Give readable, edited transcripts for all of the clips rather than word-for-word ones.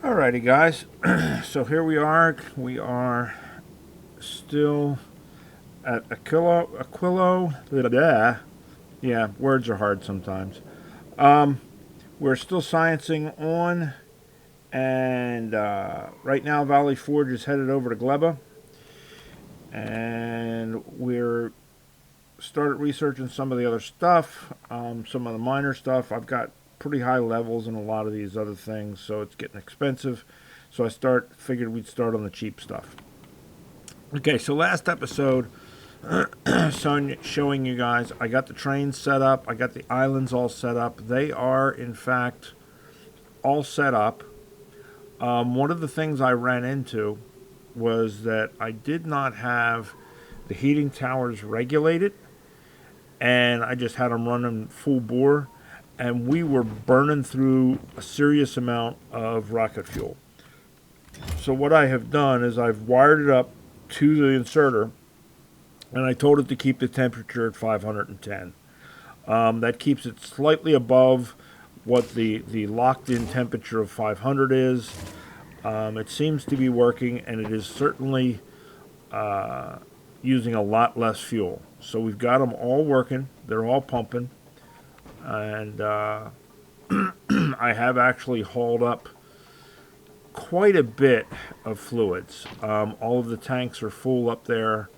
Alrighty, guys. So here we are. We are still at Aquilo. Blah, blah. Yeah, words are hard sometimes. Um, we're still sciencing on, and right now Valley Forge is headed over to Gleba, and we're started researching some of the other stuff, some of the minor stuff. I've got pretty high levels in a lot of these other things, so it's getting expensive. So figured we'd start on the cheap stuff. Okay, so last episode, showing you guys, I got the trains set up, I got the islands all set up. They are, in fact, all set up. One of the things I ran into was that I did not have the heating towers regulated, and I just had them running full bore, and we were burning through a serious amount of rocket fuel. So what I have done is I've wired it up to the inserter, and I told it to keep the temperature at 510. That keeps it slightly above what the locked-in temperature of 500 is. It seems to be working, and it is certainly using a lot less fuel. So we've got them all working. They're all pumping. And I have actually hauled up quite a bit of fluids. All of the tanks are full up there.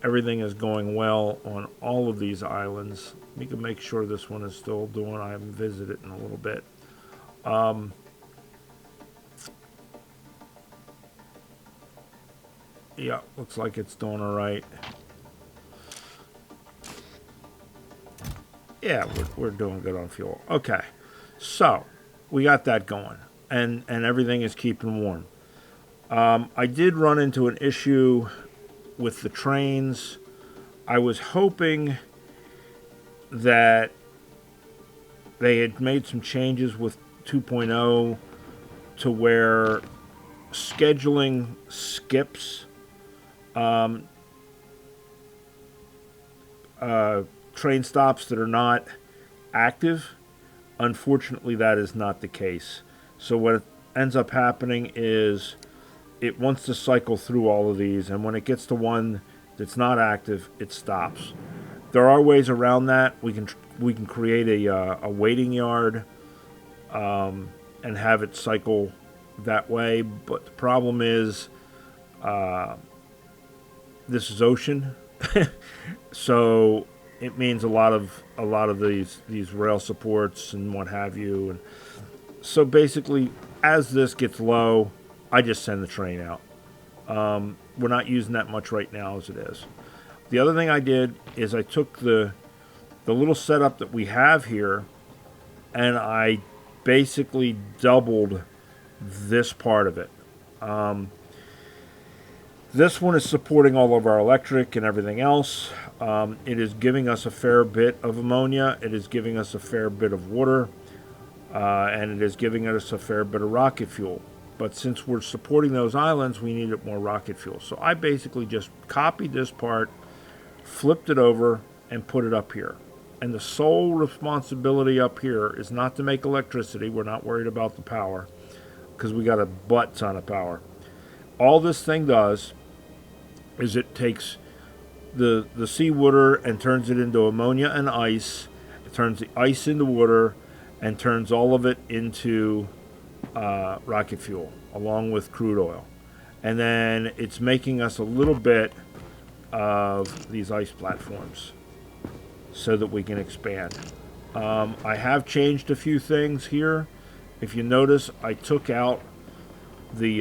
Everything is going well on all of these islands. We can make sure this one is still doing. I haven't visited in a little bit. Yeah, looks like it's doing all right. Yeah, we're doing good on fuel. Okay, so we got that going, and everything is keeping warm. I did run into an issue with the trains. I was hoping that they had made some changes with 2.0 to where scheduling skips train stops that are not active. Unfortunately, that is not the case. So what ends up happening is it wants to cycle through all of these, and when it gets to one that's not active, it stops. There are ways around that. We can create a waiting yard and have it cycle that way. But the problem is, this is ocean, so it means a lot of these rail supports and what have you. And so basically, as this gets low, I just send the train out. We're not using that much right now as it is. The other thing I did is I took the little setup that we have here, and I basically doubled this part of it. This one is supporting all of our electric and everything else. It is giving us a fair bit of ammonia. It is giving us a fair bit of water. And it is giving us a fair bit of rocket fuel. But since we're supporting those islands, we needed more rocket fuel. So I basically just copied this part, flipped it over, and put it up here. And the sole responsibility up here is not to make electricity. We're not worried about the power because we got a butt ton of power. All this thing does is it takes the seawater and turns it into ammonia and ice. It turns the ice into water and turns all of it into rocket fuel along with crude oil. And then it's making us a little bit of these ice platforms so that we can expand. I have changed a few things here. If you notice, I took out the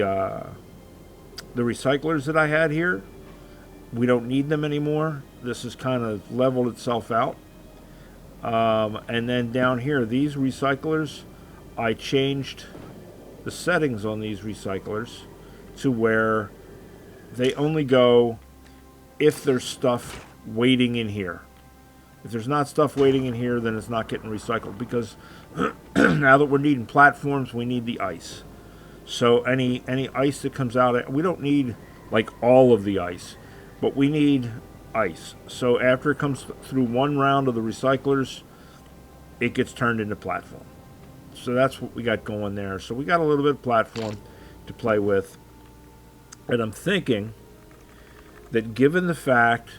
recyclers that I had here. We don't need them anymore. This has kind of leveled itself out. And then down here, these recyclers, I changed the settings on these recyclers to where they only go if there's stuff waiting in here. If there's not stuff waiting in here, then it's not getting recycled because now that we're needing platforms, we need the ice. So any ice that comes out, we don't need like all of the ice, but we need ice. So after it comes through one round of the recyclers, it gets turned into platform. So that's what we got going there. So we got a little bit of platform to play with. And I'm thinking that given the fact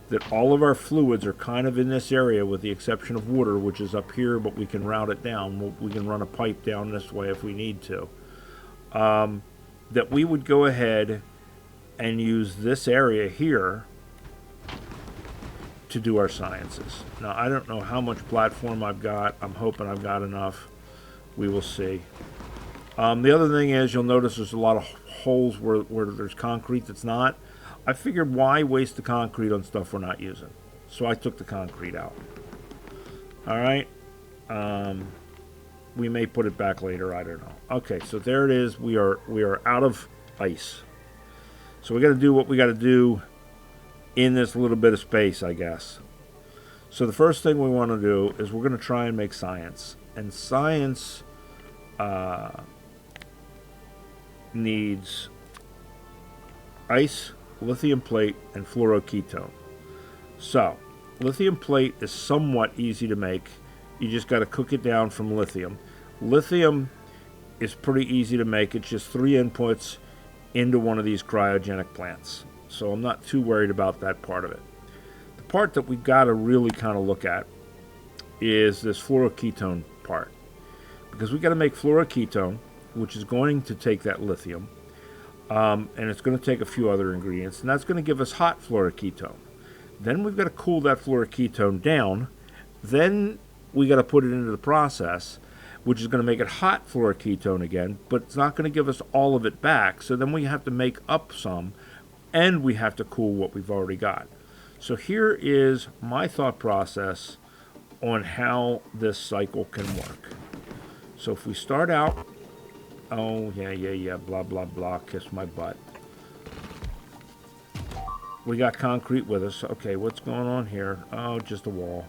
that all of our fluids are kind of in this area with the exception of water, which is up here, but we can route it down. We can run a pipe down this way if we need to. That we would go ahead and use this area here to do our sciences. Now, I don't know how much platform I've got. I'm hoping I've got enough. We will see. The other thing is, you'll notice there's a lot of holes where there's concrete that's not. I figured, why waste the concrete on stuff we're not using? So I took the concrete out. All right. We may put it back later. I don't know. Okay, so there it is. We are out of ice. So we got to do what we got to do in this little bit of space, I guess. So the first thing we want to do is we're going to try and make science. And science needs ice, lithium plate, and fluoroketone. So lithium plate is somewhat easy to make. You just got to cook it down from lithium. Lithium is pretty easy to make. It's just 3 inputs into one of these cryogenic plants. So I'm not too worried about that part of it. The part that we've got to really kind of look at is this fluoroketone part. Because we've got to make fluoroketone, which is going to take that lithium, and it's going to take a few other ingredients, and that's going to give us hot fluoroketone. Then we've got to cool that fluoroketone down. Then we got to put it into the process, which is going to make it hot fluoroketone again, but it's not going to give us all of it back. So then we have to make up some, and we have to cool what we've already got. So here is my thought process on how this cycle can work. So if we start out, oh, yeah, blah, blah, blah, kiss my butt. We got concrete with us. Okay, what's going on here? Oh, just a wall.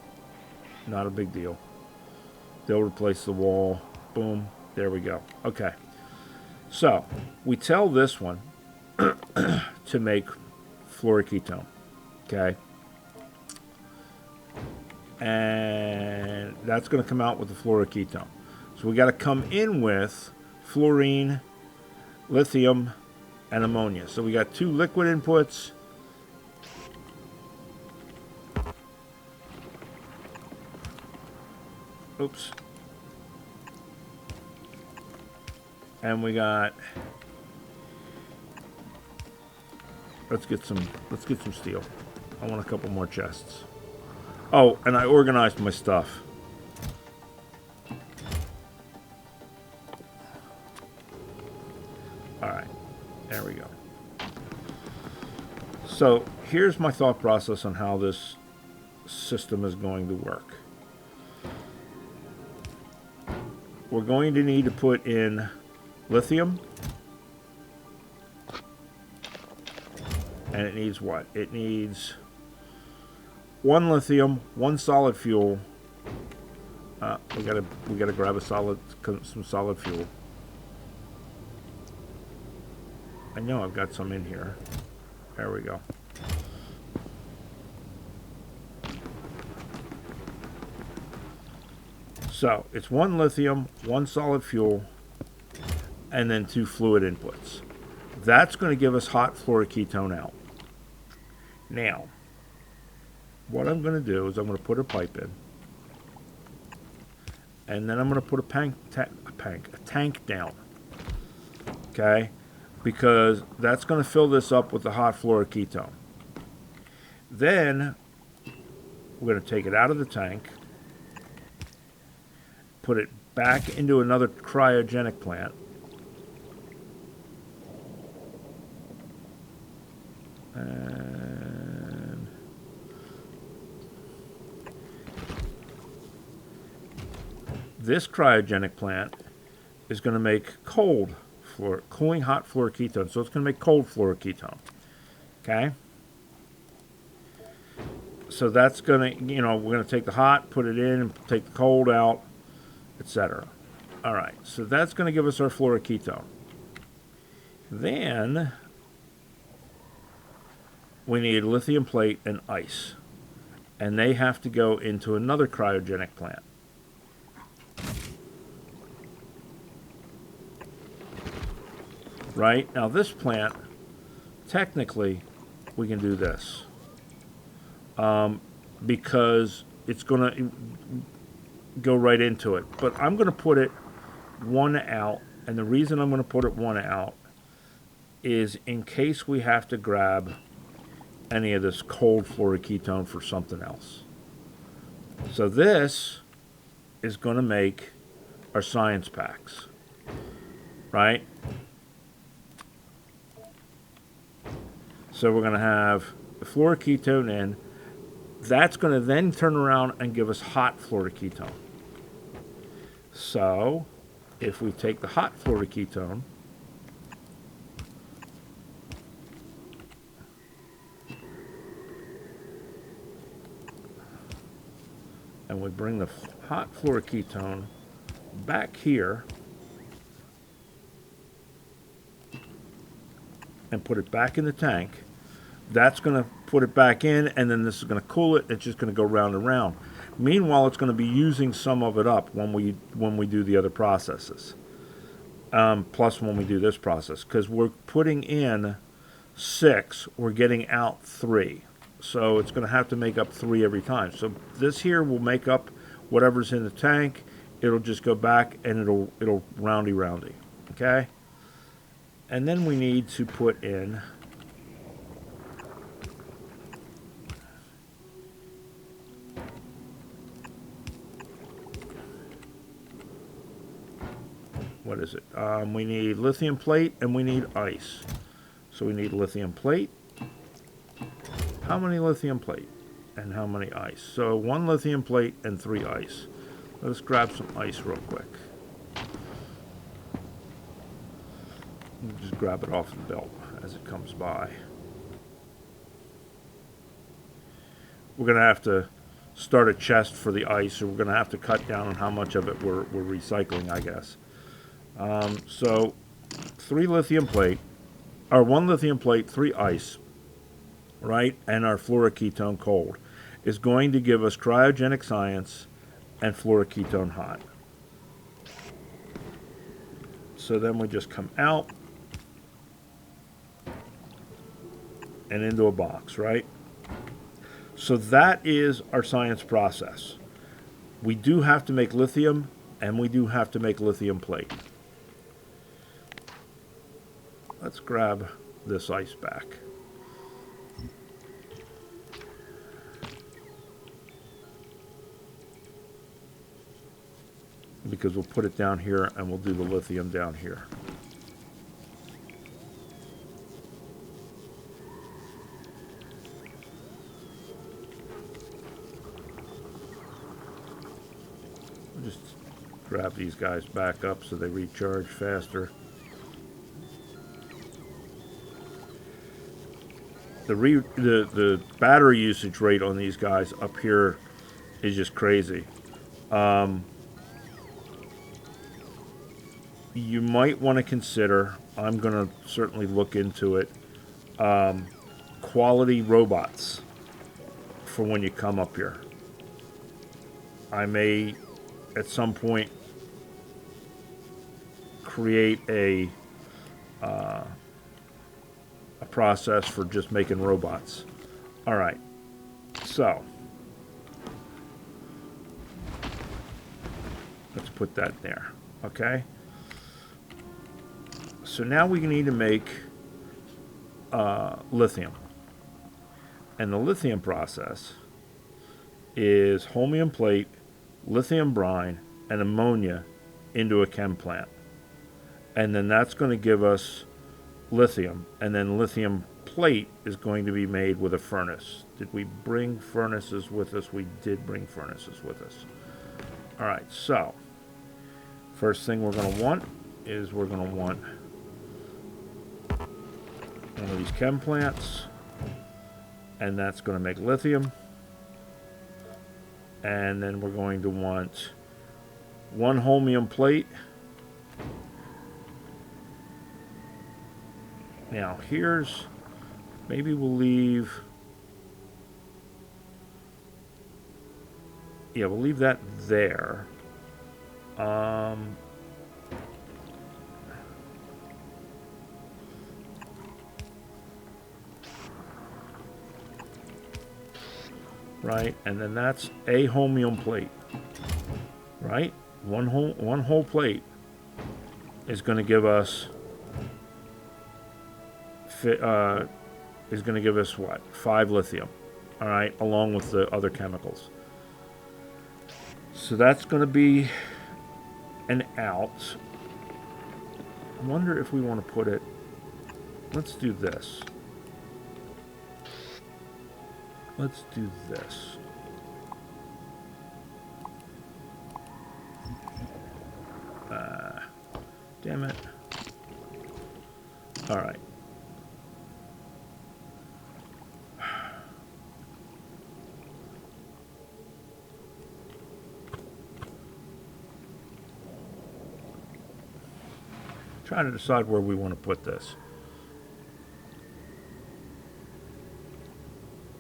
Not a big deal. They'll replace the wall. Boom. There we go. Okay. So we tell this one to make fluoroketone. Okay. And that's going to come out with the fluoroketone. So we got to come in with fluorine, lithium, and ammonia. So we got 2 liquid inputs. Oops. And we got, let's get some steel. I want a couple more chests. Oh, and I organized my stuff. All right. There we go. So, here's my thought process on how this system is going to work. We're going to need to put in lithium. And it needs what? It needs 1 lithium, 1 solid fuel. We gotta grab some solid fuel. I know I've got some in here. There we go. So it's 1 lithium, 1 solid fuel, and then 2 fluid inputs. That's going to give us hot fluoroketone out. Now, what I'm going to do is I'm going to put a pipe in, and then I'm going to put a tank down. Okay, because that's going to fill this up with the hot fluoroketone. Then we're going to take it out of the tank, put it back into another cryogenic plant, and this cryogenic plant is going to make cooling hot fluoroketone. So it's going to make cold fluoroketone. Okay? So that's going to, we're going to take the hot, put it in, and take the cold out, etc. All right, so that's going to give us our fluoroketone. Then we need lithium plate and ice, and they have to go into another cryogenic plant. right? Now this plant, technically, we can do this. Because it's going to go right into it. But I'm going to put it one out, and the reason I'm going to put it one out is in case we have to grab any of this cold fluoroketone for something else. So this is going to make our science packs, right? So we're going to have the fluoroketone in. That's going to then turn around and give us hot fluoroketone. So if we take the hot fluoroketone and we bring the hot fluoroketone back here and put it back in the tank, that's going to put it back in, and then this is going to cool it. It's just going to go round and round. Meanwhile, it's going to be using some of it up when we do the other processes. Plus when we do this process, because we're putting in 6, we're getting out 3. So it's going to have to make up 3 every time. So this here will make up whatever's in the tank. It'll just go back and it'll roundy. Okay? And then we need to put in what is it? We need lithium plate and we need ice. So we need lithium plate. How many lithium plate and how many ice? So 1 lithium plate and 3 ice. Let's grab some ice real quick. Just grab it off the belt as it comes by. We're going to have to start a chest for the ice, or we're going to have to cut down on how much of it we're recycling, I guess. So 3 lithium plate, or 1 lithium plate, 3 ice, right, and our fluoroketone cold is going to give us cryogenic science and fluoroketone hot. So then we just come out and into a box, right? So that is our science process. We do have to make lithium, and we do have to make lithium plate. Let's grab this ice back. Because we'll put it down here and we'll do the lithium down here. We'll just grab these guys back up so they recharge faster. The battery usage rate on these guys up here is just crazy. You might want to consider, I'm going to certainly look into it, quality robots for when you come up here. I may, at some point, create a process for just making robots. All right, so let's put that there, okay? So now we need to make lithium. And the lithium process is holmium plate, lithium brine, and ammonia into a chem plant. And then that's going to give us lithium. And then lithium plate is going to be made with a furnace. Did we bring furnaces with us? We did bring furnaces with us. All right, so first thing we're going to want is we're going to want one of these chem plants, and that's going to make lithium. And then we're going to want 1 holmium plate. Now here's, maybe we'll leave, yeah, we'll leave that there. right? And then that's a holmium plate, right? One whole plate is going to give us what? 5 lithium, all right, along with the other chemicals. So that's going to be an out. I wonder if we want to put it. Let's do this. Let's do this. Damn it. All right. Trying to decide where we want to put this.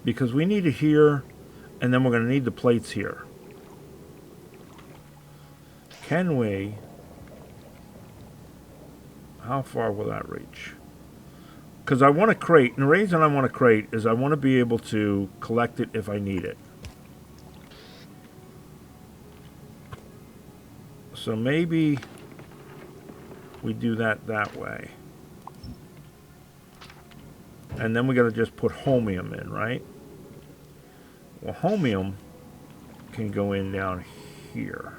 Because we need it here, and then we're going to need the plates here. Can we? How far will that reach? Because I want to crate, and the reason I want to crate is I want to be able to collect it if I need it. So maybe we do that way. And then we got to just put holmium in, right? Well, holmium can go in down here.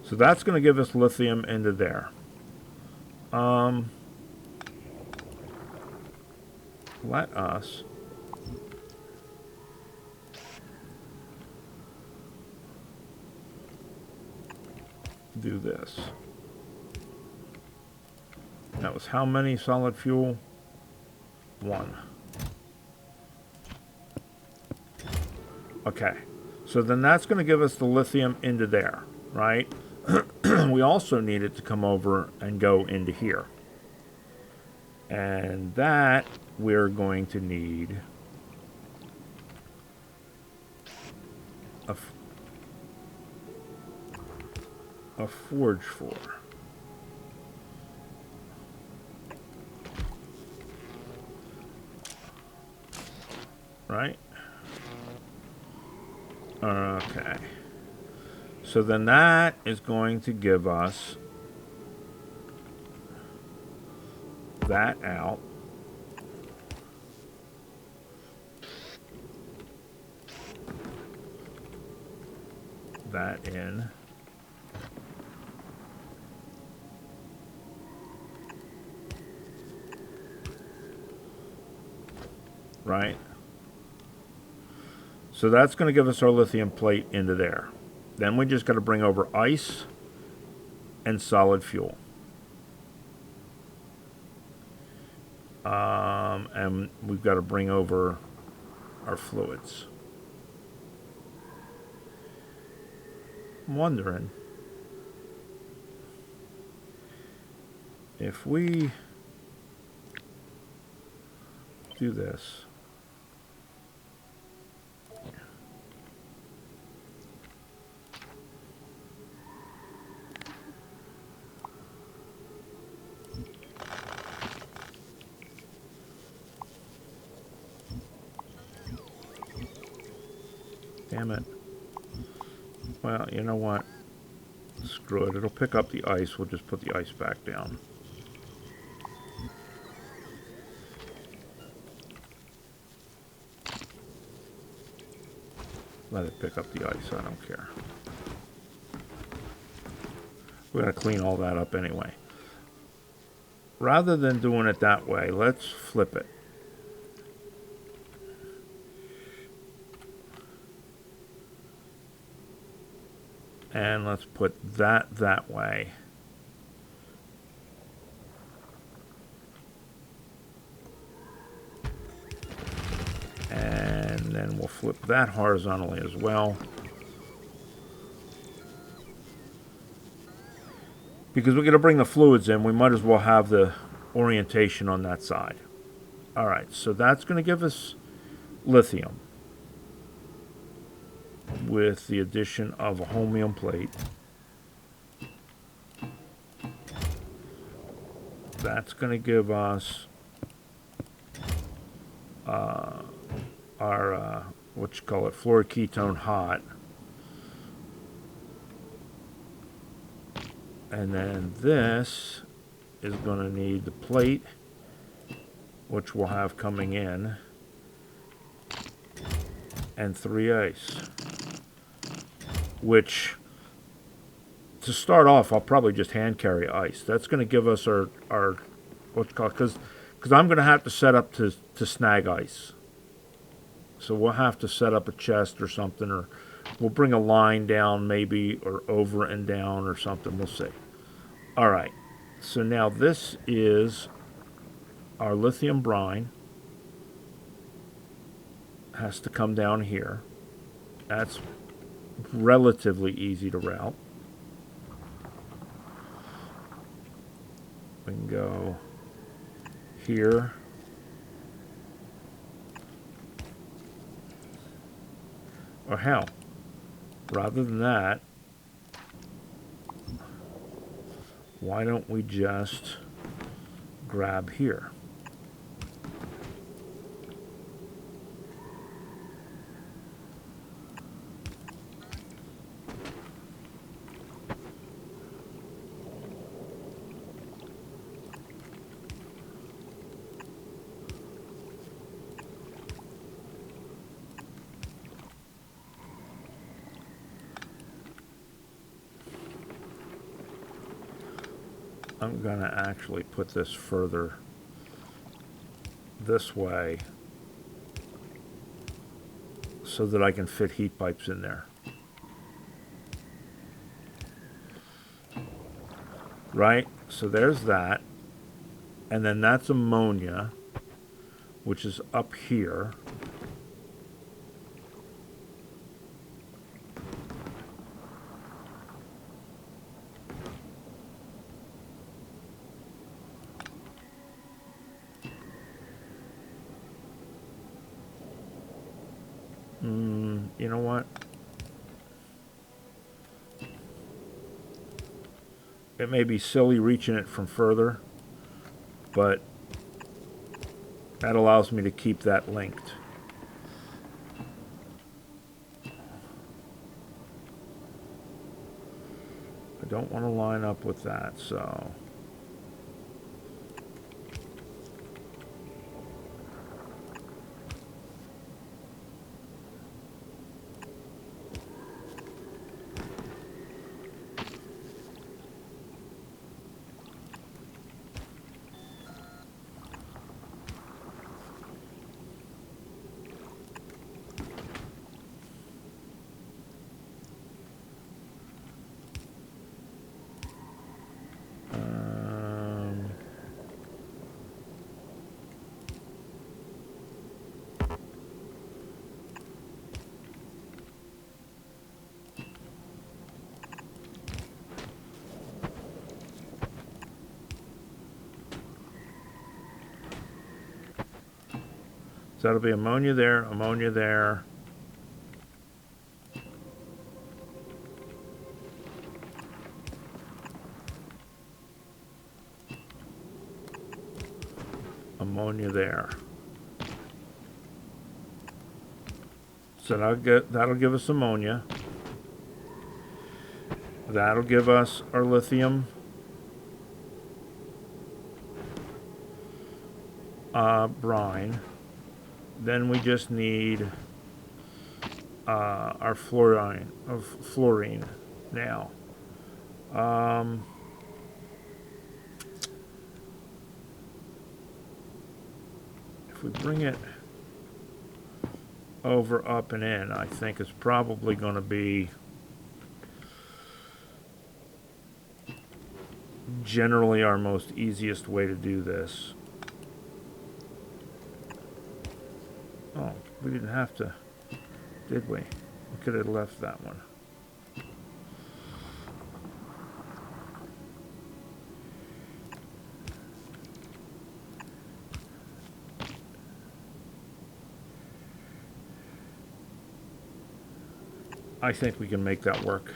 So that's going to give us lithium into there. Let us do this. That was how many solid fuel? 1. Okay. So then that's going to give us the lithium into there, right? We also need it to come over and go into here. And that we're going to need a forge for. Right? Okay. So then that is going to give us that out. That in. Right? So that's going to give us our lithium plate into there. Then we just got to bring over ice and solid fuel. And we've got to bring over our fluids. I'm wondering if we do this. Damn it. Well, you know what? Screw it. It'll pick up the ice. We'll just put the ice back down. Let it pick up the ice. I don't care. We're going to clean all that up anyway. Rather than doing it that way, let's flip it. And let's put that way. And then we'll flip that horizontally as well. Because we're going to bring the fluids in, we might as well have the orientation on that side. All right, so that's going to give us lithium with the addition of a holmium plate. That's going to give us our, what you call it, fluoroketone hot. And then this is going to need the plate, which we'll have coming in, and 3 ice. Which, to start off, I'll probably just hand carry ice. That's going to give us our what's called, because I'm going to have to set up to snag ice. So we'll have to set up a chest or something, or we'll bring a line down maybe, or over and down or something. We'll see. All right. So now this is our lithium brine. Has to come down here. That's relatively easy to route. We can go here. Or hell, rather than that, why don't we just grab here? I'm going to actually put this further this way so that I can fit heat pipes in there. Right? So there's that. And then that's ammonia, which is up here. You know what? It may be silly reaching it from further, but that allows me to keep that linked. I don't want to line up with that, so... So that'll be ammonia there, ammonia there. Ammonia there. So that'll give us ammonia. That'll give us our lithium brine. Then we just need our fluorine now. If we bring it over, up, and in, I think it's probably going to be generally our most easiest way to do this. Oh, we didn't have to, did we? We could have left that one. I think we can make that work.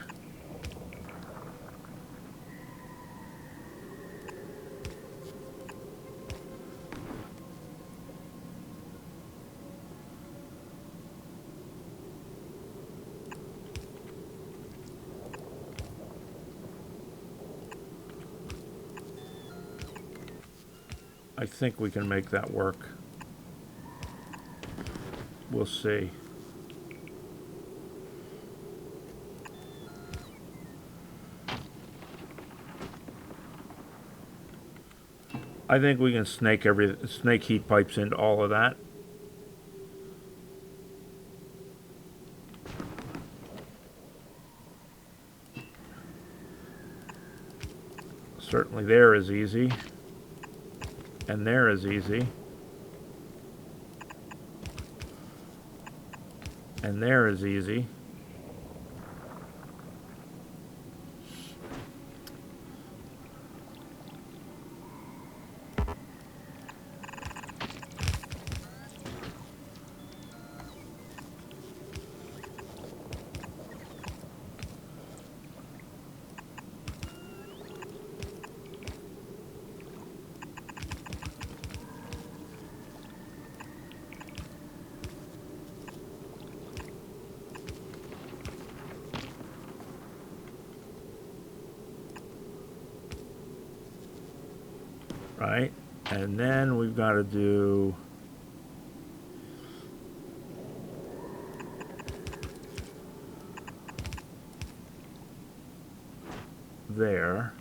I think we can make that work. We'll see. I think we can snake heat pipes into all of that. Certainly there is easy. And there is easy. And there is easy. Right? And then we've got to do there.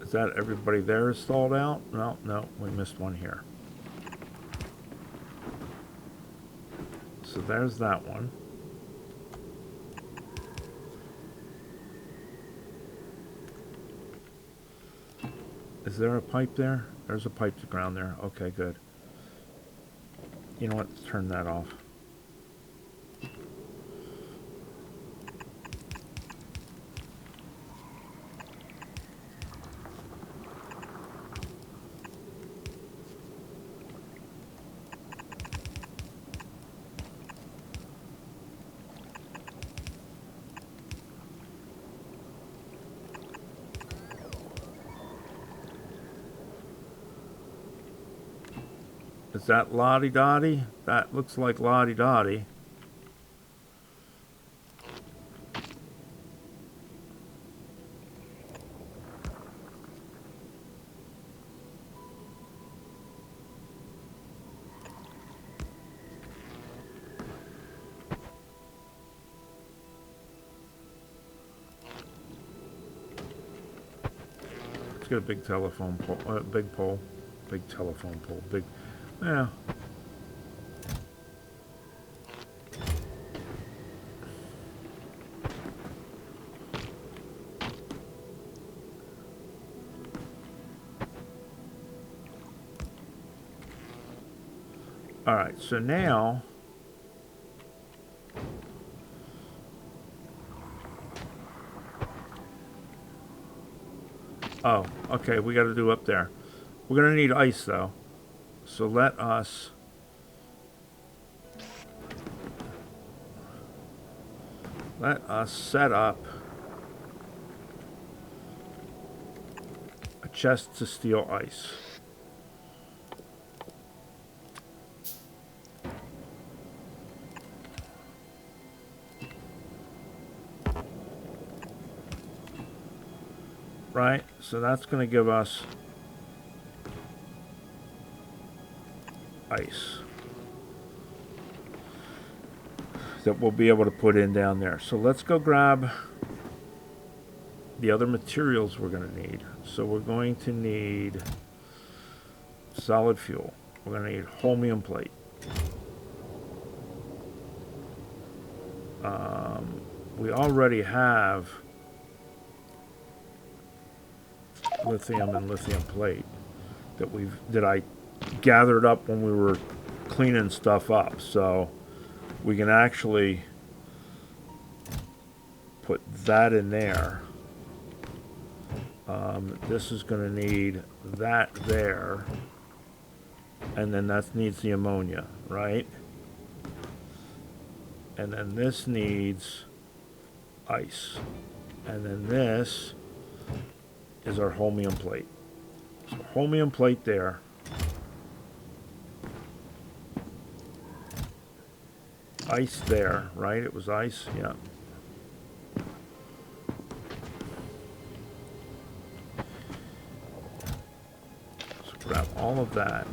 Is that everybody there is stalled out? No, no, we missed one here. So there's that one. Is there a pipe there? There's a pipe to ground there. Okay, good. You know what? Let's turn that off. Is that Lottie Dottie? That looks like Lottie Dottie. Let's get a big telephone pole, big pole, big telephone pole, big. Yeah. All right, so now oh, okay, we got to do up there. We're going to need ice though. So let us set up a chest to steal ice. Right? So that's going to give us ice that we'll be able to put in down there. So let's go grab the other materials we're going to need. So we're going to need solid fuel. We're going to need holmium plate. We already have lithium and lithium plate that I gathered up when we were cleaning stuff up. So we can actually put that in there. This is going to need that there, and then that needs the ammonia, right? And then this needs ice, and then this is our holmium plate. So holmium plate there. Ice there, right? It was ice, yeah. So grab all of that.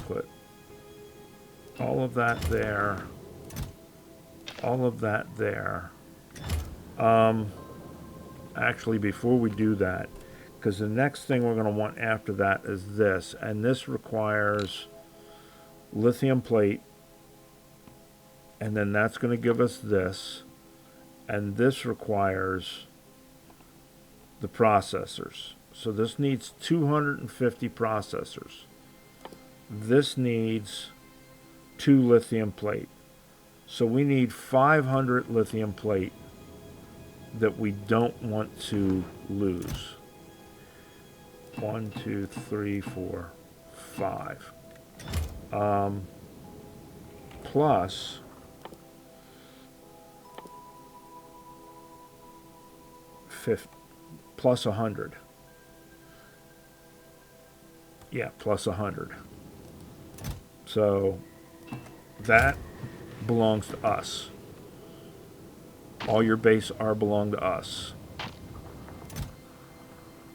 Put all of that there. All of that there. Actually, before we do that, because the next thing we're going to want after that is this, and this requires lithium plate, and then that's going to give us this, and this requires the processors. So this needs 250 processors. This needs 2 lithium plate. So we need 500 lithium plate that we don't want to lose. 1, 2, 3, 4, 5. Plus plus 100. Yeah, plus 100. So that belongs to us. All your base R belong to us.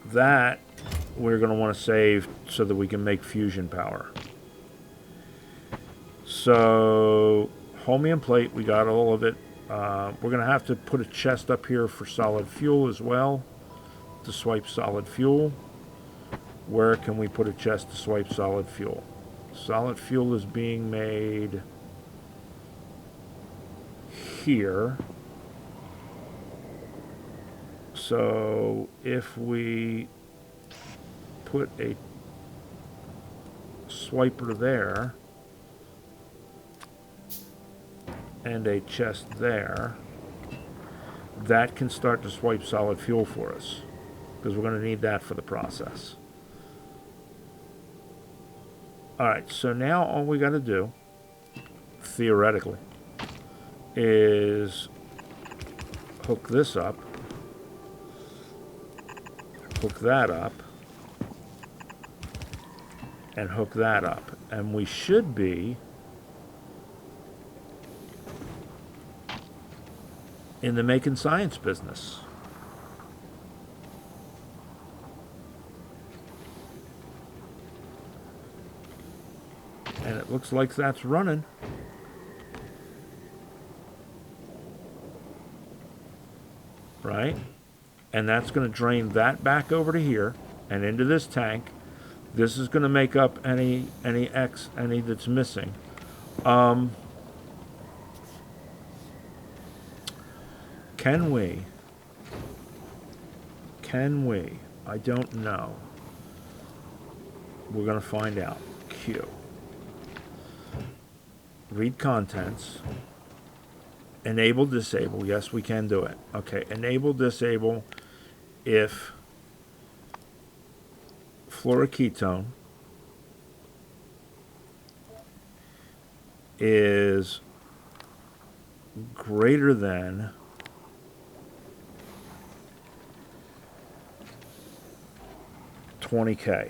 That we're going to want to save so that we can make fusion power. So holmium plate, we got all of it. We're going to have to put a chest up here for solid fuel as well, to swipe solid fuel. Where can we put a chest to swipe solid fuel? Solid fuel is being made here. So if we put a swiper there and a chest there, that can start to swipe solid fuel for us, because we're going to need that for the process. Alright, so now all we got to do, theoretically, is hook this up, hook that up, and hook that up. And we should be in the making science business. And it looks like that's running. Right? And that's going to drain that back over to here and into this tank. This is going to make up any that's missing. Can we? I don't know. We're going to find out. Q. Read contents. Enable, disable. Yes, we can do it. Okay, enable, disable if fluoroketone is greater than 20K.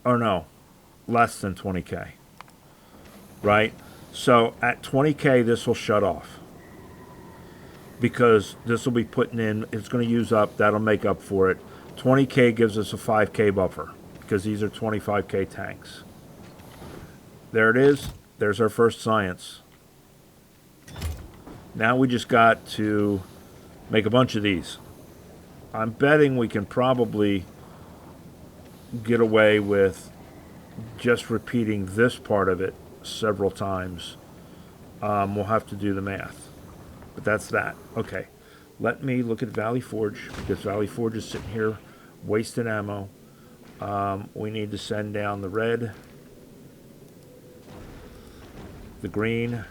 Or no, less than 20K. Right? So at 20K, this will shut off. Because this will be putting in, it's going to use up, that'll make up for it. 20K gives us a 5K buffer, because these are 25K tanks. There it is. There's our first science. Now we just got to make a bunch of these. I'm betting we can probably get away with just repeating this part of it several times. We'll have to do the math. But that's that. Okay. Let me look at Valley Forge, because Valley Forge is sitting here wasting ammo. We need to send down the red, the green,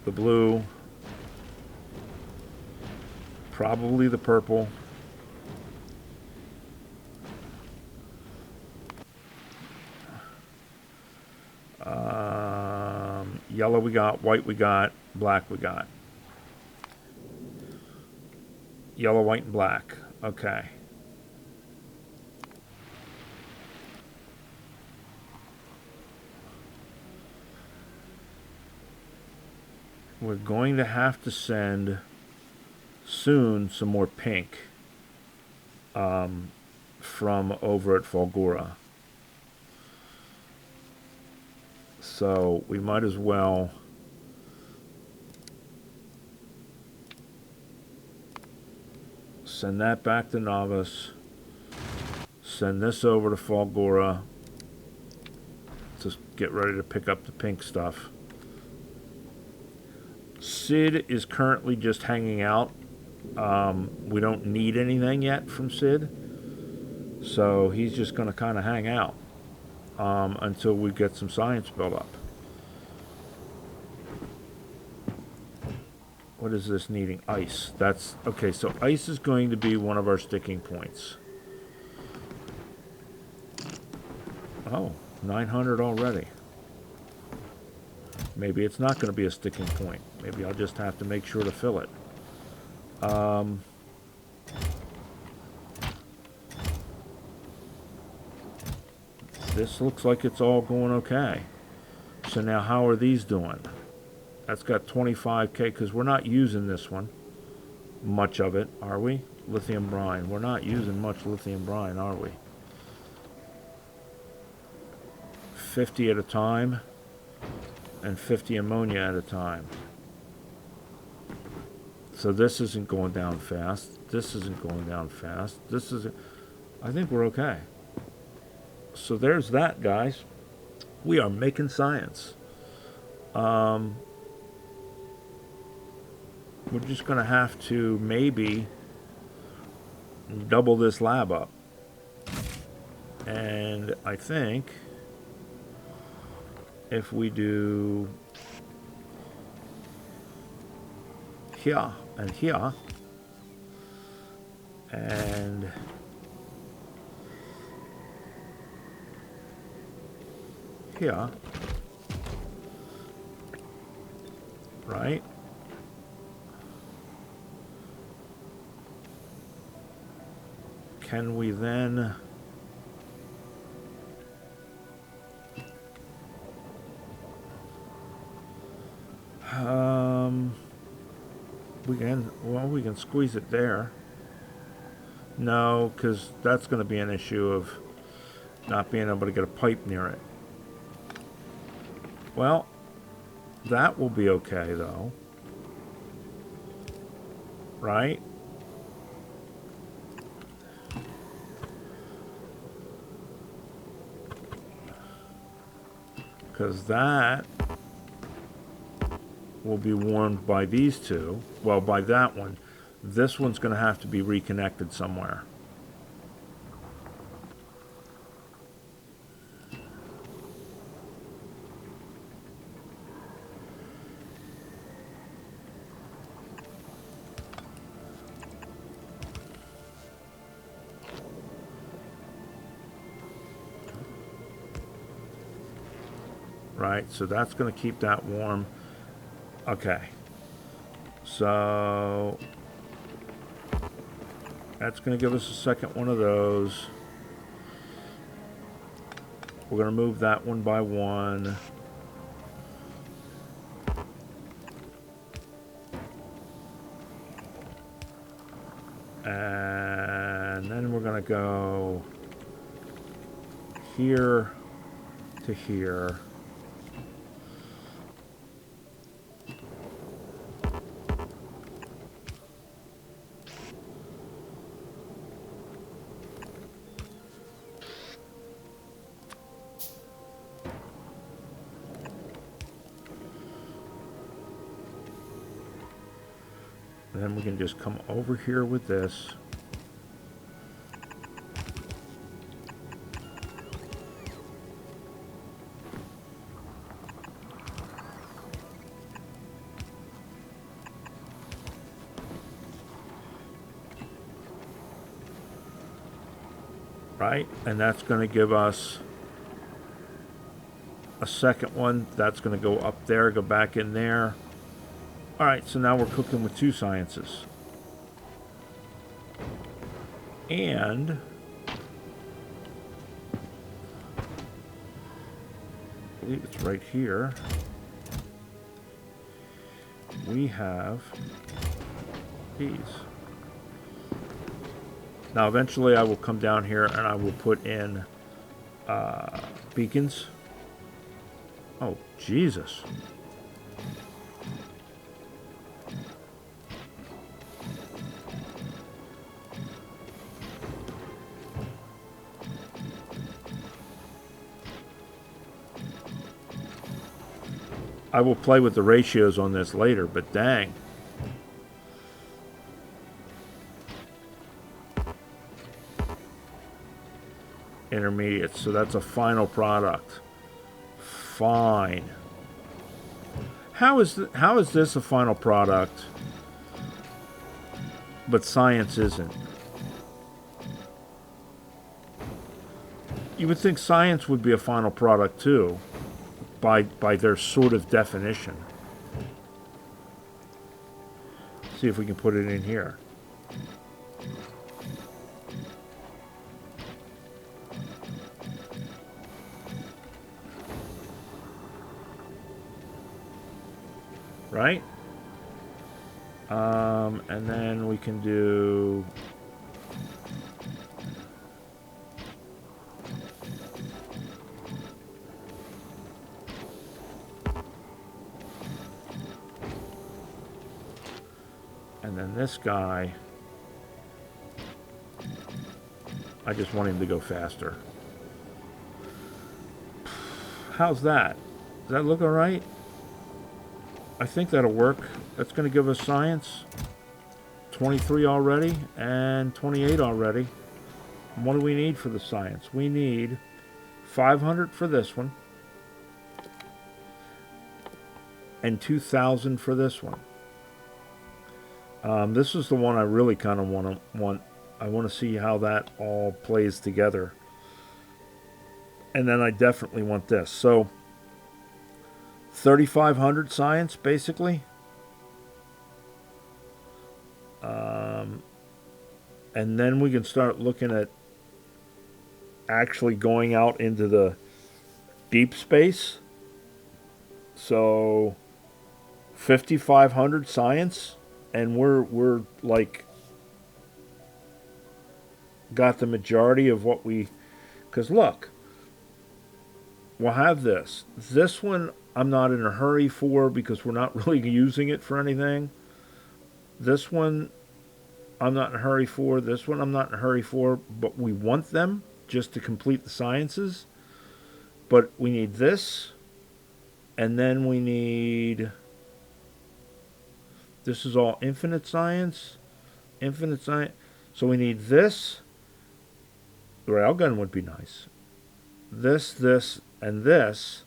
the blue, probably the purple, yellow we got, white we got, black we got. Yellow, white, and black. Okay. We're going to have to send soon some more pink from over at Fulgura. So we might as well send that back to Novice. Send this over to Fulgura to get ready to pick up the pink stuff. Sid is currently just hanging out. We don't need anything yet from Sid. So he's just going to kind of hang out until we get some science built up. What is this needing? Ice. That's okay. So ice is going to be one of our sticking points. Oh, 900 already. Maybe it's not going to be a sticking point. Maybe I'll just have to make sure to fill it. This looks like it's all going okay. So now how are these doing? That's got 25k because we're not using this one. Much of it, are we? Lithium brine. We're not using much lithium brine, are we? 50 at a time and 50 ammonia at a time. So this isn't going down fast. This isn't going down fast. This isn't. I think we're okay. So there's that, guys. We are making science. We're just going to have to maybe double this lab up. And I think if we do here and here and here, right? Can we then we can squeeze it there. No, because that's going to be an issue of not being able to get a pipe near it. Well, that will be okay though, right? Because that will be warmed by these two. Well, by that one. This one's going to have to be reconnected somewhere. Right, so that's going to keep that warm. Okay. So that's going to give us a second one of those. We're going to move that one by one. And then we're going to go here to here. And then we can just come over here with this. Right? And that's going to give us a second one. That's going to go up there, go back in there. All right, so now we're cooking with 2 sciences. And I believe it's right here. We have these. Now, eventually, I will come down here and I will put in beacons. Oh, Jesus. I will play with the ratios on this later, but dang. Intermediates, so that's a final product. Fine. How is this a final product, but science isn't? You would think science would be a final product too, by their sort of definition. See if we can put it in here. Right? And then we can do and then this guy, I just want him to go faster. How's that? Does that look all right? I think that'll work. That's going to give us science. 23 already and 28 already. And what do we need for the science? We need 500 for this one and 2,000 for this one. This is the one I really kind of want. I want to see how that all plays together. And then I definitely want this. So 3,500 science, basically. And then we can start looking at actually going out into the deep space. So 5,500 science, and we're like got the majority of what we. Because look, we'll have this. This one I'm not in a hurry for because we're not really using it for anything. This one I'm not in a hurry for. This one I'm not in a hurry for. But we want them just to complete the sciences. But we need this. And then we need... This is all infinite science. Infinite science. So we need this. The railgun would be nice. This, and this.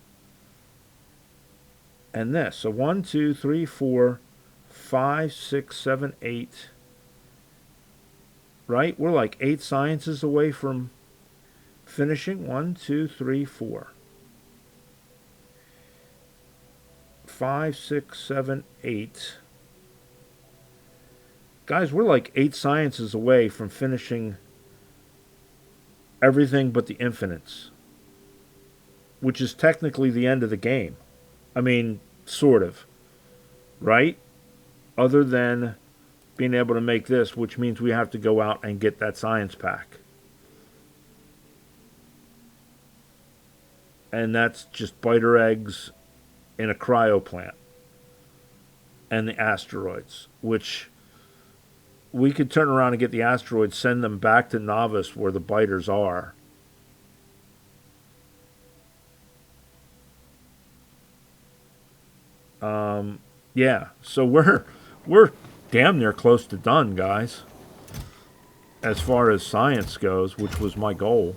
And this. So 1, 2, 3, 4, 5, 6, 7, 8. Right? We're like 8 sciences away from finishing. 1, 2, 3, 4. 5, 6, 7, 8. Guys, we're like 8 sciences away from finishing everything but the infinites, which is technically the end of the game. I mean, sort of. Right? Other than being able to make this, which means we have to go out and get that science pack. And that's just biter eggs in a cryo plant. And the asteroids, which we could turn around and get the asteroids, send them back to Novice where the biters are. Yeah, so we're damn near close to done, guys. As far as science goes, which was my goal.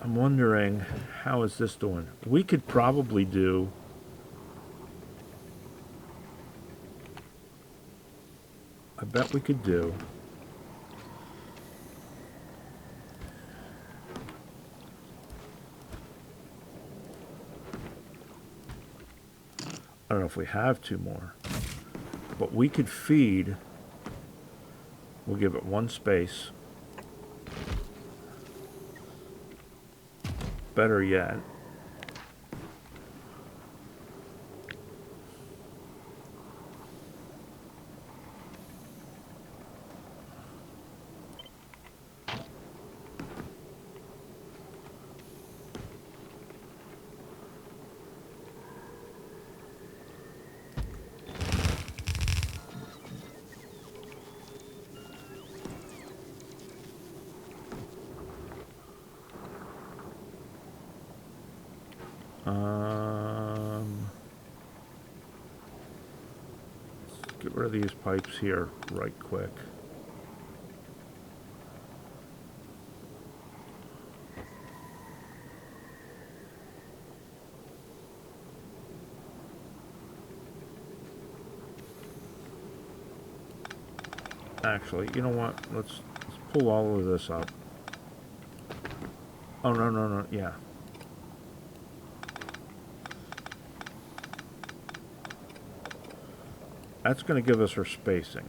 I'm wondering, how is this doing? We could probably do... I bet we could do... I don't know if we have 2 more. But we could feed... We'll give it 1 space. Better yet... Get rid of these pipes here right quick. Actually, you know what? Let's pull all of this up. Oh, no, yeah. That's going to give us our spacing.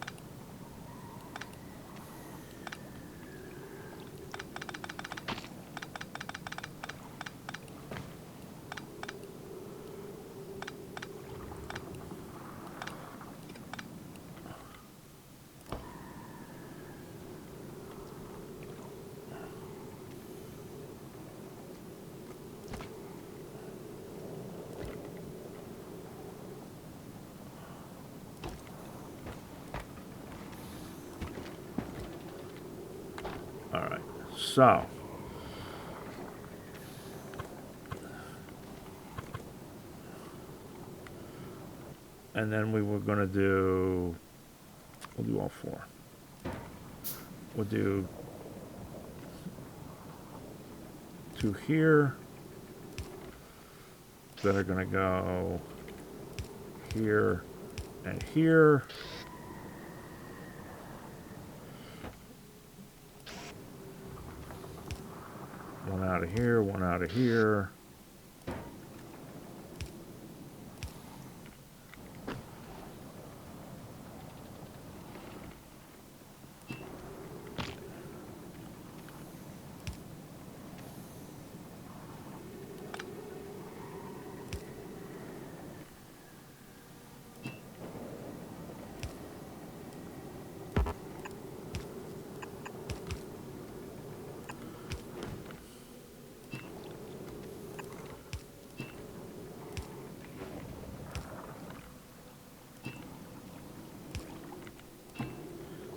So, and then we were going to do, we'll do all 4. We'll do 2 here that are going to go here and here. One out of here, one out of here.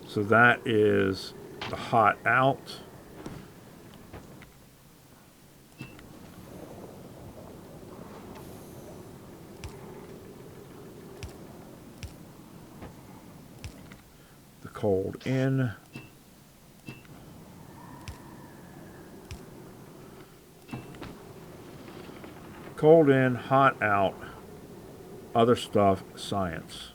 So that is the hot out. The cold in. Cold in, hot out, other stuff, science.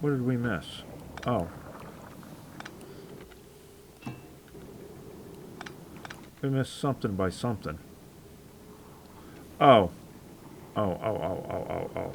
What did we miss? Oh. We missed something by something. Oh. Oh.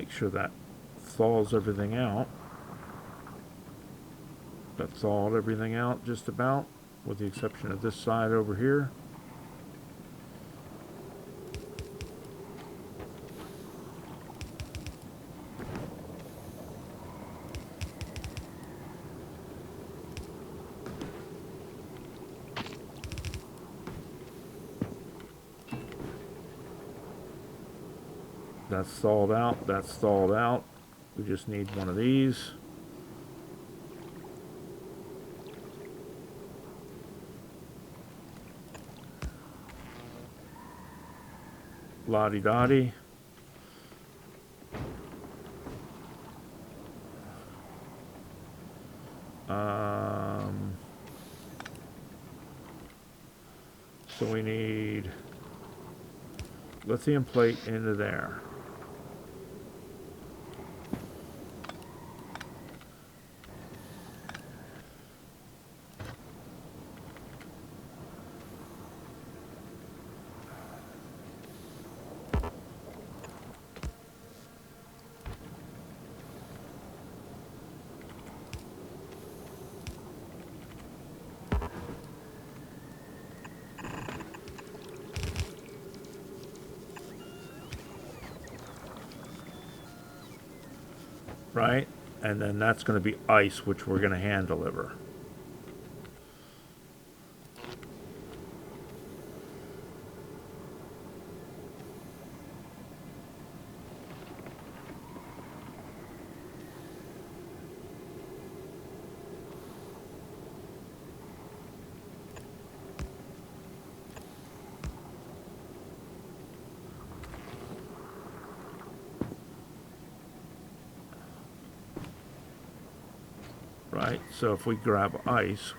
Make sure that thaws everything out. That thawed everything out just about, with the exception of this side over here. That's thawed out, that's thawed out. We just need one of these. La-di-da-di. So we need lithium plate into there. Right? And then that's going to be ice, which we're going to hand deliver. Right, so if we grab ice,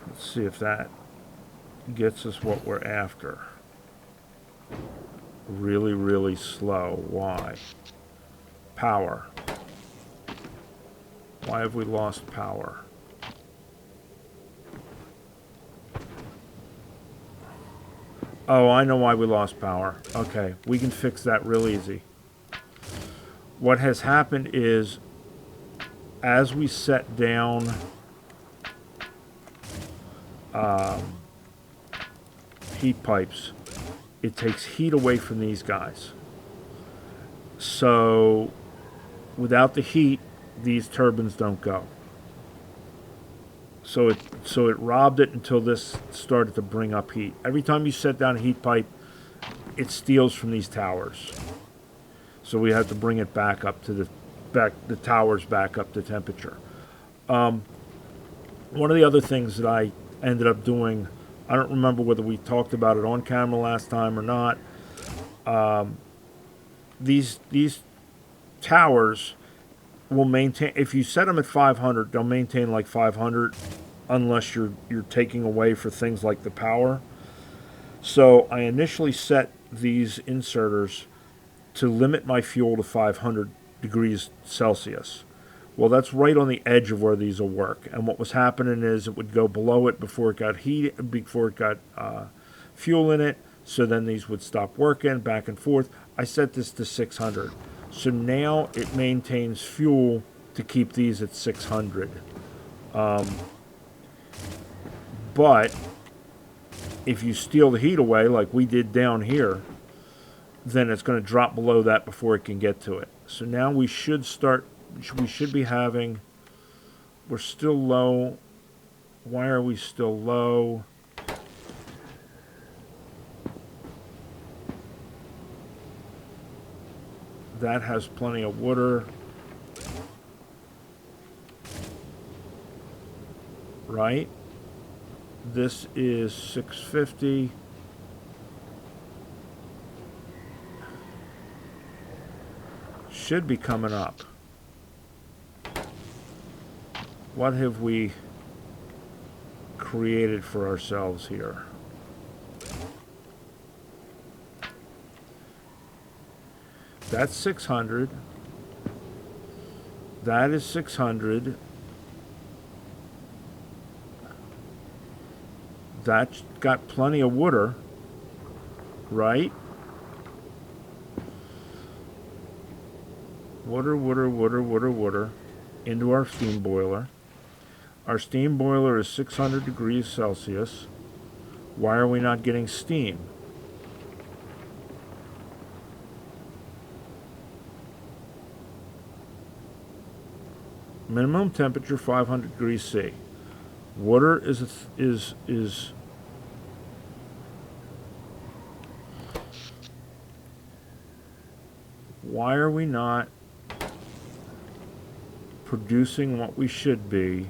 let's see if that gets us what we're after. Really, really slow. Why? Power. Why have we lost power? Oh, I know why we lost power. Okay, we can fix that real easy. What has happened is, as we set down heat pipes, it takes heat away from these guys. So without the heat, these turbines don't go. So it robbed it until this started to bring up heat. Every time you set down a heat pipe, it steals from these towers. So we have to bring it back up to the towers back up to temperature. One of the other things that I ended up doing, I don't remember whether we talked about it on camera last time or not. These towers will maintain, if you set them at 500, they'll maintain like 500 unless you're taking away for things like the power. So I initially set these inserters to limit my fuel to 500 degrees Celsius. Well, that's right on the edge of where these will work. And what was happening is it would go below it before it got fuel in it. So then these would stop working, back and forth. I set this to 600. So now it maintains fuel to keep these at 600. But if you steal the heat away, like we did down here, then it's going to drop below that before it can get to it. So now we should be having, we're still low. Why are we still low? That has plenty of water. Right? This is 650. Should be coming up. What have we created for ourselves here? That's 600. That is 600. That's got plenty of water, right? Water, water, water, water, water into our steam boiler. Our steam boiler is 600 degrees Celsius. Why are we not getting steam? Minimum temperature 500 degrees C. Water is why are we not producing what we should be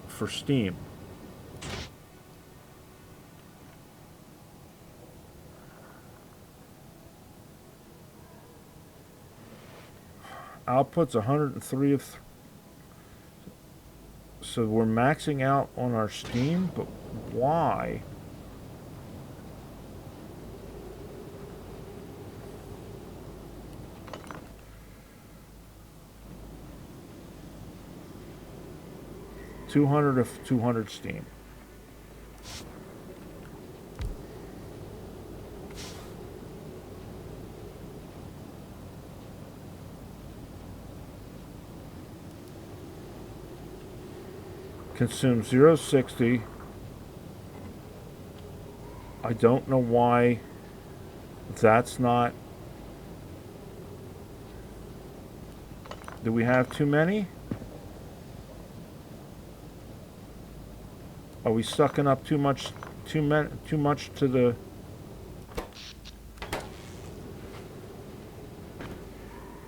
for steam? Output's 103 of so we're maxing out on our steam, but why? $200 of 200 steam. Consume 0.60. I don't know why that's not. Do we have too many? Are we sucking up too much to the?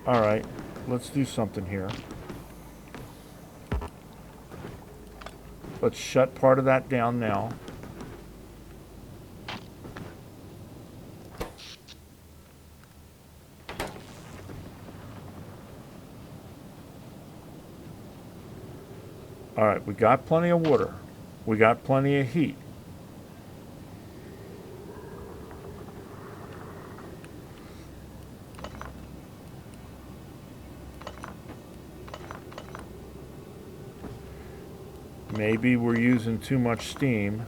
All right, let's do something here. Let's shut part of that down now. All right, we got plenty of water. We got plenty of heat. Maybe we're using too much steam.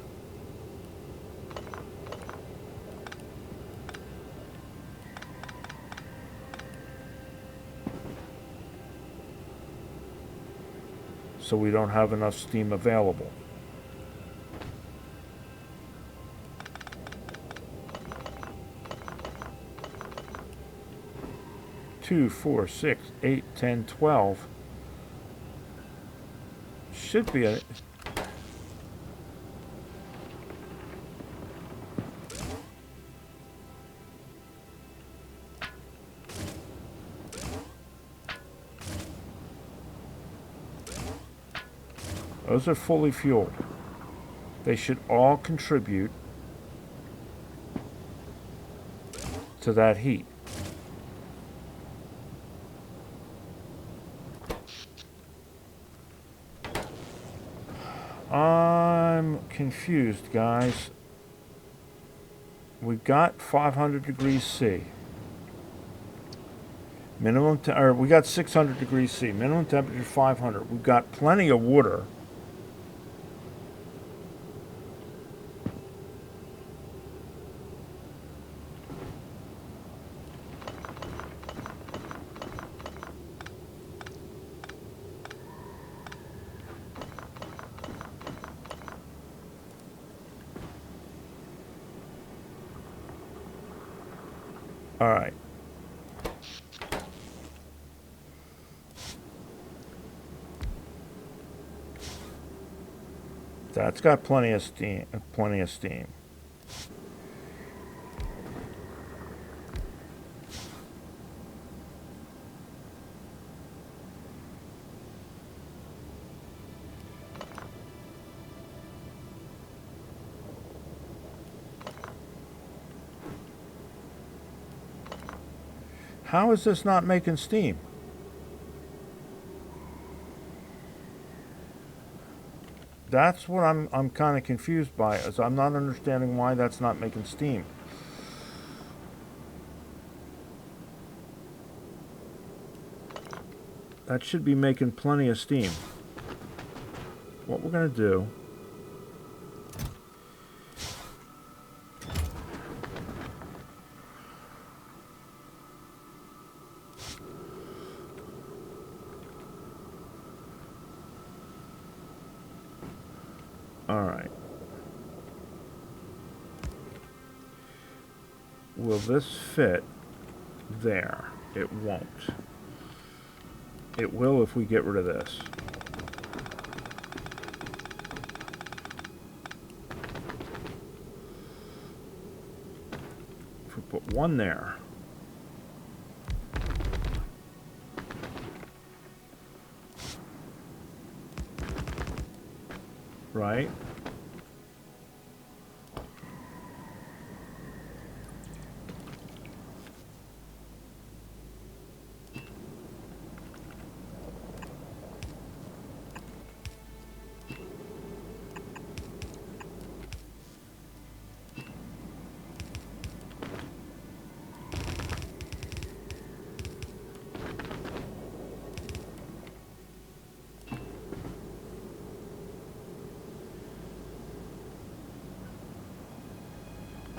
So we don't have enough steam available. Two, 4, 6, 8, 10, 12. Should be a. Those are fully fueled. They should all contribute to that heat. I'm confused, guys. We got 500 degrees C. We got 600 degrees C. Minimum temperature 500. We've got plenty of water. All right. That's got plenty of steam. How is this not making steam? That's what I'm kind of confused by, is I'm not understanding why that's not making steam. that should be making plenty of steam. What we're going to do... Alright. Will this fit there? It won't. It will if we get rid of this. If we put one there. Right?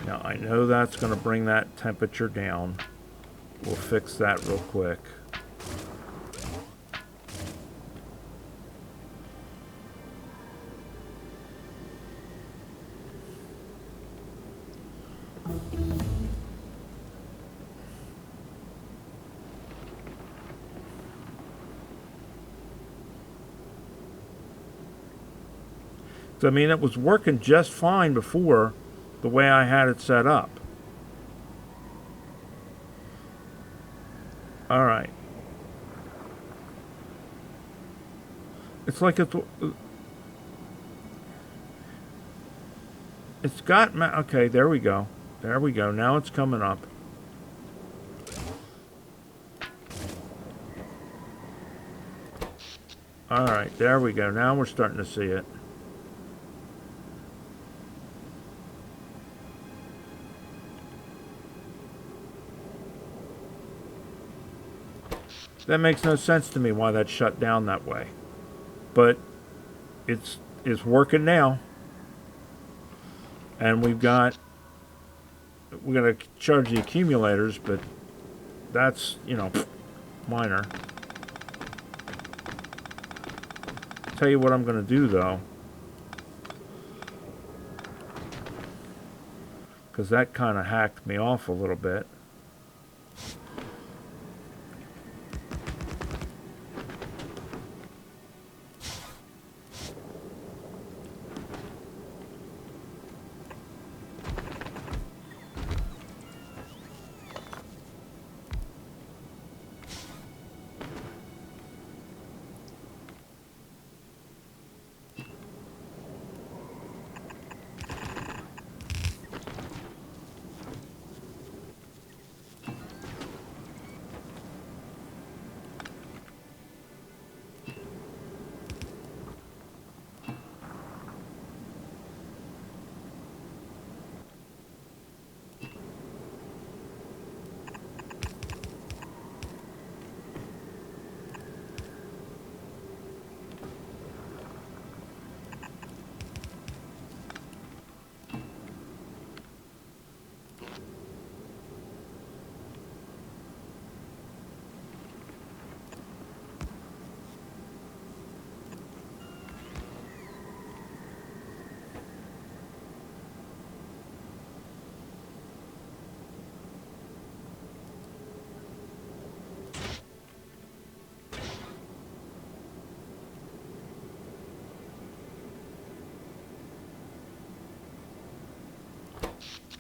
Now, I know that's going to bring that temperature down. We'll fix that real quick. So, I mean, it was working just fine before, the way I had it set up. All right. It's like it's got, okay, there we go. There we go. Now it's coming up. All right, there we go. Now we're starting to see it. That makes no sense to me why that shut down that way. But it's working now. And we're going to charge the accumulators, but that's, you know, minor. Tell you what I'm going to do, though. Because that kind of hacked me off a little bit.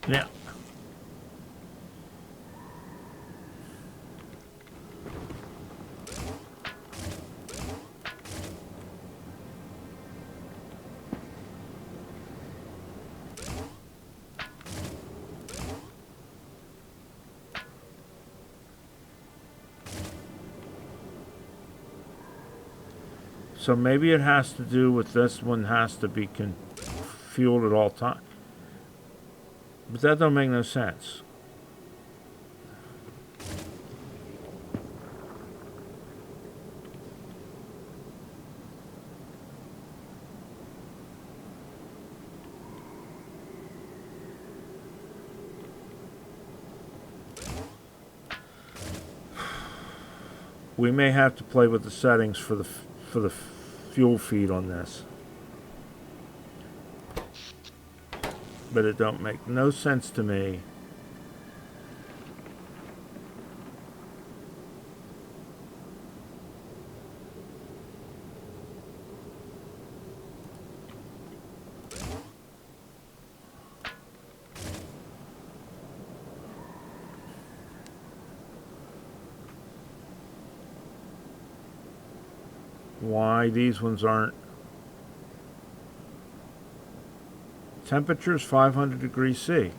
Yeah. So maybe it has to do with this one has to be fueled at all times. But that don't make no sense. We may have to play with the settings for the fuel feed on this. But it don't make no sense to me. Why these ones aren't. Temperature's 500 degrees C.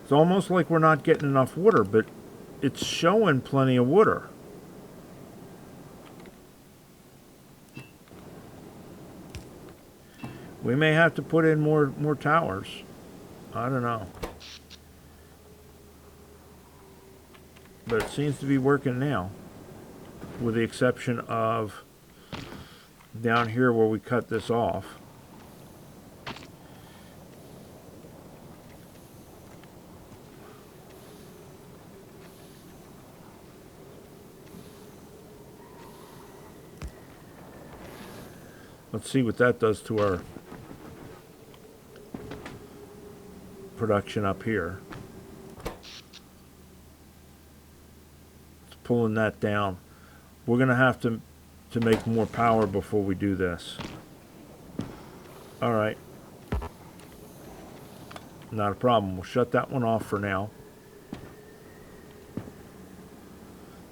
It's almost like we're not getting enough water, but it's showing plenty of water. We may have to put in more towers. I don't know. But it seems to be working now. With the exception of down here where we cut this off. Let's see what that does to our production up here. It's pulling that down. We're gonna have to make more power before we do this. All right, not a problem. We'll shut that one off for now.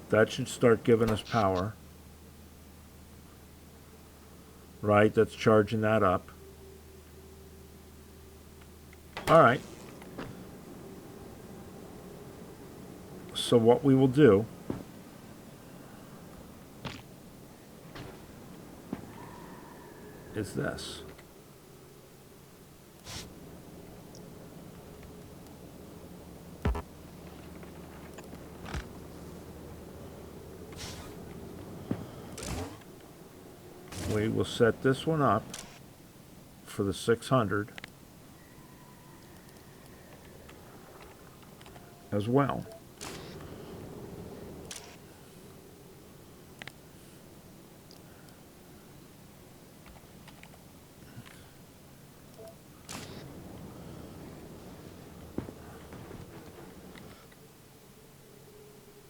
That should start giving us power. Right, that's charging that up. All right. So what we will do is this. We will set this one up for the 600 as well.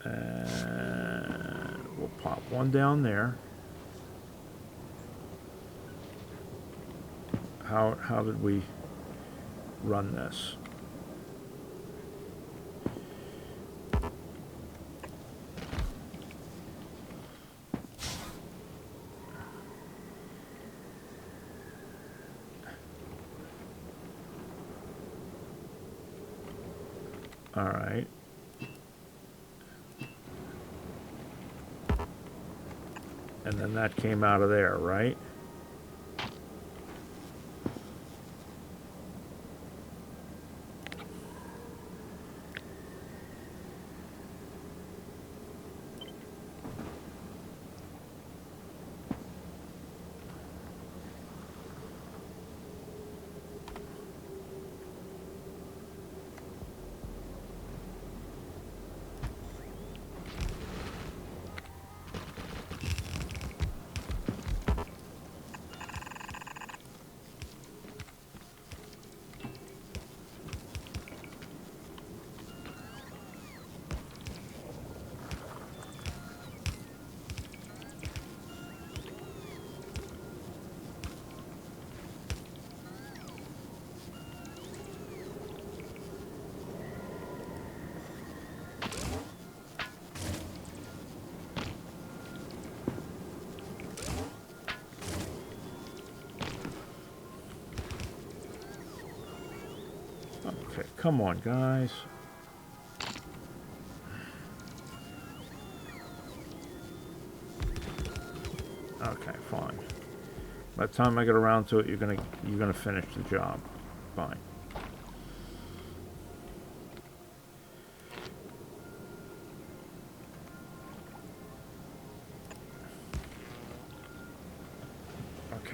And we'll pop one down there. How did we run this? All right. And then that came out of there, right? Okay, come on, guys. Okay, fine. By the time I get around to it, you're gonna finish the job. Fine.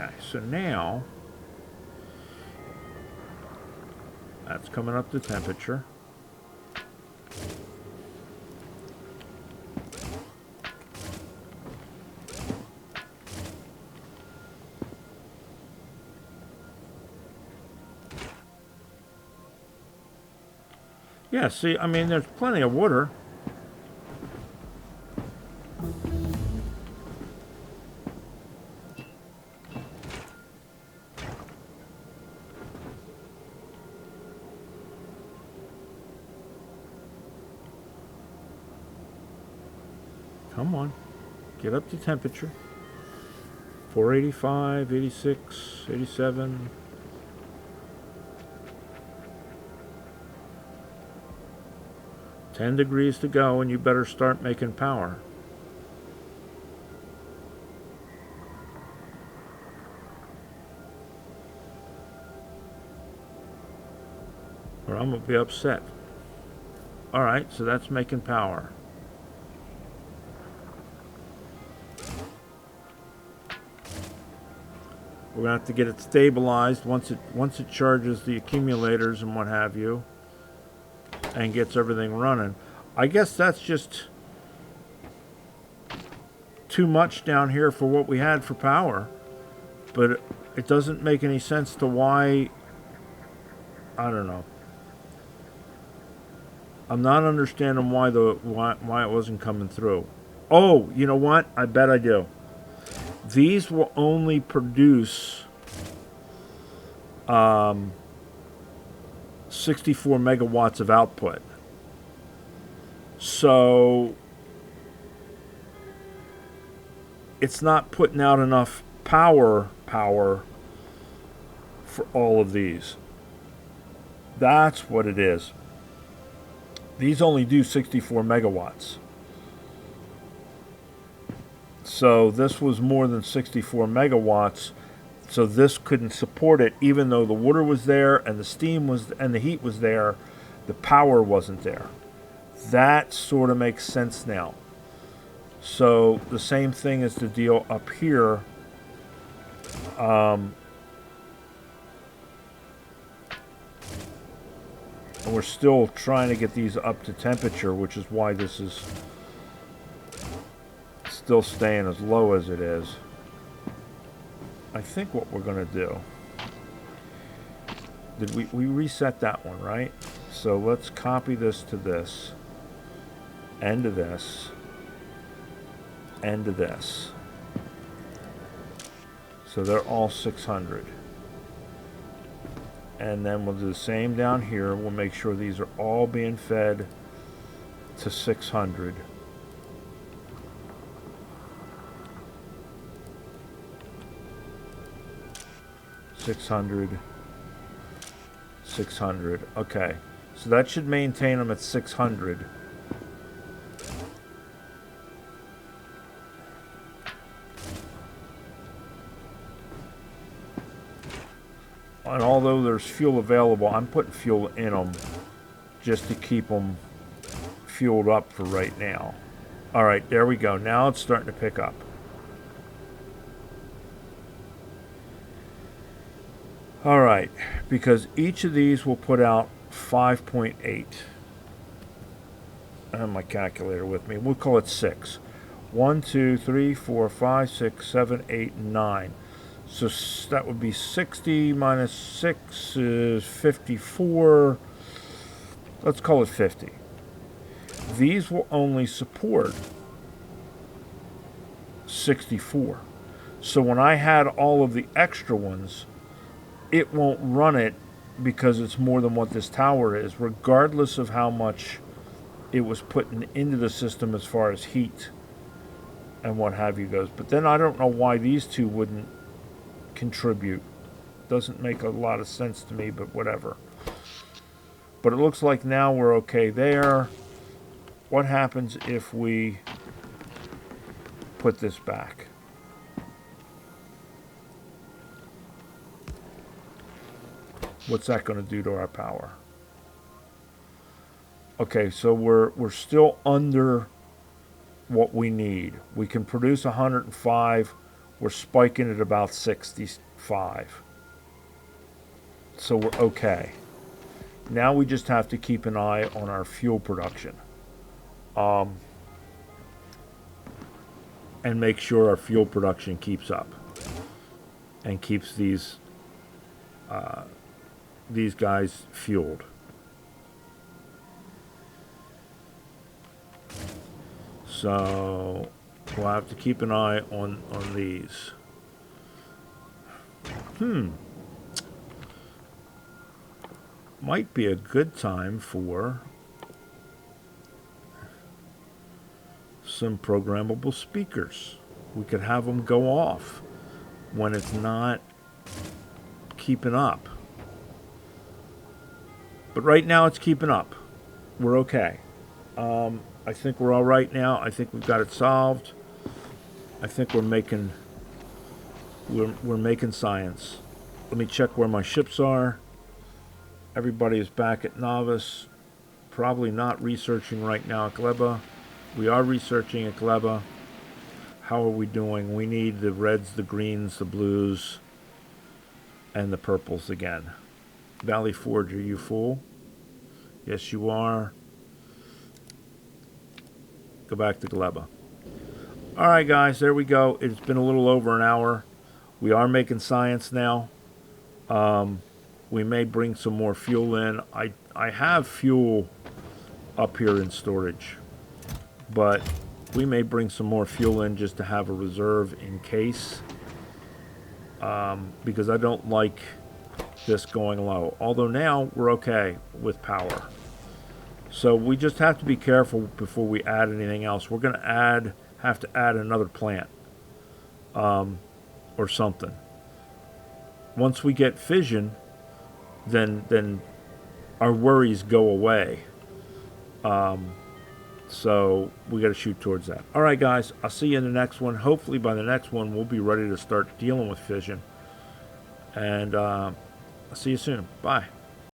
Okay, so now that's coming up to temperature. Yeah, see, I mean, there's plenty of water. Come on, get up to temperature. 485, 86, 87. $10 to go, and you better start making power. Or I'm going to be upset. Alright, so that's making power. We're going to have to get it stabilized once it charges the accumulators and what have you, and gets everything running. I guess that's just too much down here for what we had for power, but it doesn't make any sense to why. I don't know. I'm not understanding why it wasn't coming through. Oh, you know what? I bet I do. These will only produce 64 megawatts of output. So it's not putting out enough power for all of these. That's what it is. These only do 64 megawatts. So this was more than 64 megawatts. So this couldn't support it, even though the water was there and the steam was and the heat was there. The power wasn't there. That sort of makes sense now. So the same thing is the deal up here. And we're still trying to get these up to temperature, which is why this is still staying as low as it is. I think what we're going to do, did we reset that one, right? So let's copy this to this, and to this, and to this. So they're all 600. And then we'll do the same down here. We'll make sure these are all being fed to 600. $600. Okay, so that should maintain them at 600. And although there's fuel available, I'm putting fuel in them just to keep them fueled up for right now. All right, there we go. Now it's starting to pick up. All right, because each of these will put out 5.8. I have my calculator with me. We'll call it 6. 1, 2, 3, 4, 5, 6, 7, 8, 9. So that would be 60 minus 6 is 54. Let's call it 50. These will only support 64. So when I had all of the extra ones, it won't run it because it's more than what this tower is, regardless of how much it was putting into the system as far as heat and what have you goes. But then I don't know why these two wouldn't contribute. Doesn't make a lot of sense to me, but whatever. But it looks like now we're okay there. What happens if we put this back? What's that going to do to our power? Okay, so we're still under what we need. We can produce 105 We're spiking at about 65. So we're okay. Now we just have to keep an eye on our fuel production. And make sure our fuel production keeps up. And keeps these guys fueled. So we'll have to keep an eye on these. Might be a good time for some programmable speakers. We could have them go off when it's not keeping up. But right now it's keeping up. We're okay. I think we're all right now. I think we've got it solved. I think we're making science. Let me check where my ships are. Everybody is back at Novice. Probably not researching right now at Gleba. We are researching at Gleba. How are we doing? We need the reds, the greens, the blues, and the purples again. Valley Forge, are you full? Yes, you are. Go back to Gleba. All right, guys, there we go. It's been a little over an hour. We are making science now. We may bring some more fuel in. I have fuel up here in storage, but we may bring some more fuel in just to have a reserve in case, because I don't like this going low. Although now we're okay with power. So we just have to be careful before we add anything else. We're going to have to add another plant or something. Once we get fission, then our worries go away. So we got to shoot towards that. All right, guys, I'll see you in the next one. Hopefully by the next one, we'll be ready to start dealing with fission. And I'll see you soon. Bye.